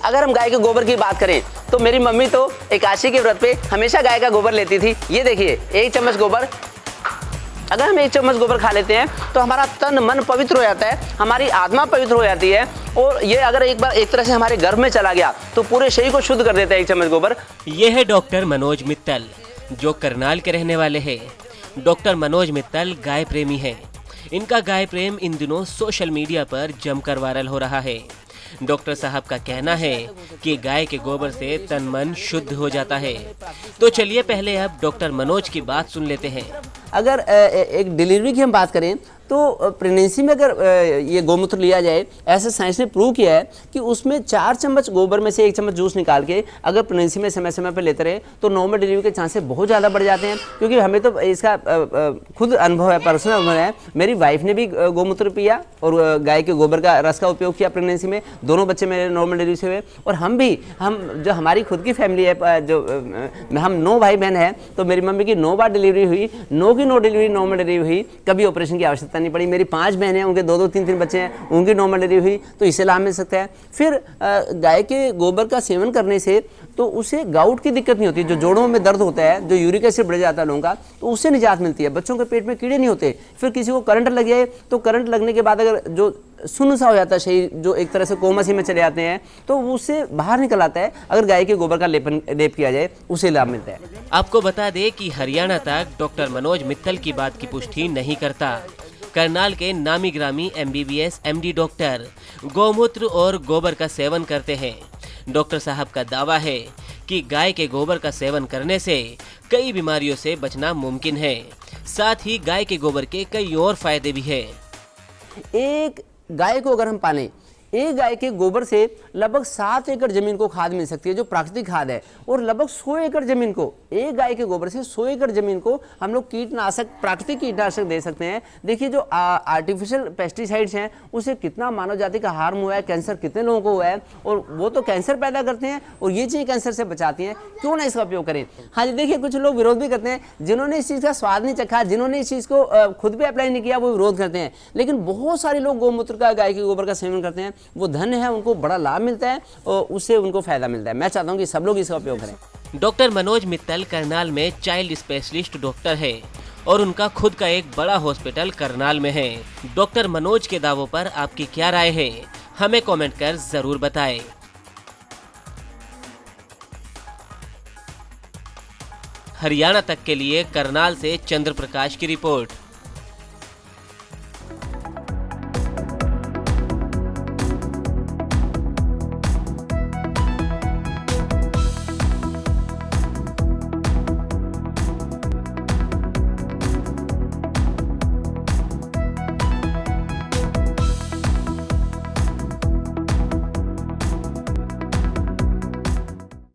अगर हम गाय के गोबर की बात करें तो मेरी मम्मी तो एकादशी के व्रत पे हमेशा गाय का गोबर लेती थी। ये देखिए, 1 चम्मच गोबर, अगर हम 1 चम्मच गोबर खा लेते हैं तो हमारा तन मन पवित्र हो जाता है, हमारी आत्मा पवित्र हो जाती है। और ये अगर एक बार एक तरह से हमारे गर्भ में चला गया तो पूरे शरीर को शुद्ध कर देता है 1 चम्मच गोबर। ये है डॉक्टर मनोज मित्तल, जो करनाल के रहने वाले हैं। डॉक्टर मनोज मित्तल गाय प्रेमी हैं। इनका गाय प्रेम इन दिनों सोशल मीडिया पर जमकर वायरल हो रहा है। डॉक्टर साहब का कहना है कि गाय के गोबर से तन मन शुद्ध हो जाता है। तो चलिए पहले अब डॉक्टर मनोज की बात सुन लेते हैं। अगर एक डिलीवरी की हम बात करें तो प्रेगनेंसी में अगर ये गोमूत्र लिया जाए, ऐसे साइंस ने प्रूव किया है कि उसमें 4 चम्मच गोबर में से 1 चम्मच जूस निकाल के अगर प्रेगनेंसी में समय समय पर लेते रहे तो नॉर्मल डिलीवरी के चांसेस बहुत ज़्यादा बढ़ जाते हैं। क्योंकि हमें तो इसका खुद अनुभव है, पर्सनल अनुभव है। मेरी वाइफ ने भी गोमूत्र पिया और गाय के गोबर का रस का उपयोग किया प्रेगनेंसी में। दोनों बच्चे मेरे नॉर्मल डिलीवरी से हुए। और हम जो हमारी खुद की फैमिली है, जो हम 9 भाई बहन हैं, तो मेरी मम्मी की 9 बार डिलीवरी हुई, 9 की 9 डिलीवरी नॉर्मल डिलीवरी हुई, कभी ऑपरेशन की आवश्यकता नहीं पड़ी। मेरी 5 बहनें हैं, उनके 2-2 3-3 बच्चे हैं, उनकी नॉर्मल डिलीवरी हुई, तो इससे लाभ मिल सकता है। फिर गाय के गोबर का सेवन करने से तो उसे गाउट की दिक्कत नहीं होती। जो जोड़ों में दर्द होता है, जो यूरिक एसिड बढ़ जाता है लोगों का, तो उससे निजात मिलती है। बच्चों के पेट में कीड़े नहीं होते। फिर किसी को करंट लग जाए तो करंट लगने के बाद अगर जो सुन्न सा हो जाता है शरीर, जो एक तरह से कोमा सी में चले जाते हैं, तो उससे बाहर निकल आता है। अगर गाय के गोबर का लेप किया जाए, उसे लाभ मिलता है। आपको बता दें कि हरियाणा तक डॉक्टर मनोज मित्तल की बात की पुष्टि नहीं करता। करनाल के नामी ग्रामी MBBS MD डॉक्टर गौमूत्र और गोबर का सेवन करते हैं। डॉक्टर साहब का दावा है कि गाय के गोबर का सेवन करने से कई बीमारियों से बचना मुमकिन है। साथ ही गाय के गोबर के कई और फायदे भी हैं। एक गाय को अगर हम पालें, एक गाय के गोबर से लगभग 7 एकड़ जमीन को खाद मिल सकती है, जो प्राकृतिक खाद है। और लगभग 100 एकड़ जमीन को, एक गाय के गोबर से 100 एकड़ जमीन को हम लोग कीटनाशक, प्राकृतिक कीटनाशक दे सकते हैं। देखिए, जो आर्टिफिशियल पेस्टिसाइड्स हैं, उससे कितना मानव जाति का हार्म हुआ है, कैंसर कितने लोगों को हुआ है, और वो तो कैंसर पैदा करते हैं और ये चीज़ें कैंसर से बचाती हैं। क्यों ना इसका उपयोग करें। हाँ जी, देखिए, कुछ लोग विरोध भी करते हैं। जिन्होंने इस चीज़ का स्वाद नहीं चखा, जिन्होंने इस चीज़ को खुद भी अप्लाई नहीं किया, वो विरोध करते हैं। लेकिन बहुत सारे लोग गोमूत्र का, गाय के गोबर का सेवन करते हैं। वो धन्य है, उनको बड़ा लाभ मिलता है और उससे उनको फायदा मिलता है। मैं चाहता हूं कि सब लोग इसका उपयोग करें। डॉक्टर मनोज मित्तल करनाल में चाइल्ड स्पेशलिस्ट डॉक्टर है और उनका खुद का एक बड़ा हॉस्पिटल करनाल में है। डॉक्टर मनोज के दावों पर आपकी क्या राय है, हमें कमेंट कर जरूर बताएं। हरियाणा तक के लिए करनाल से चंद्र प्रकाश की रिपोर्ट।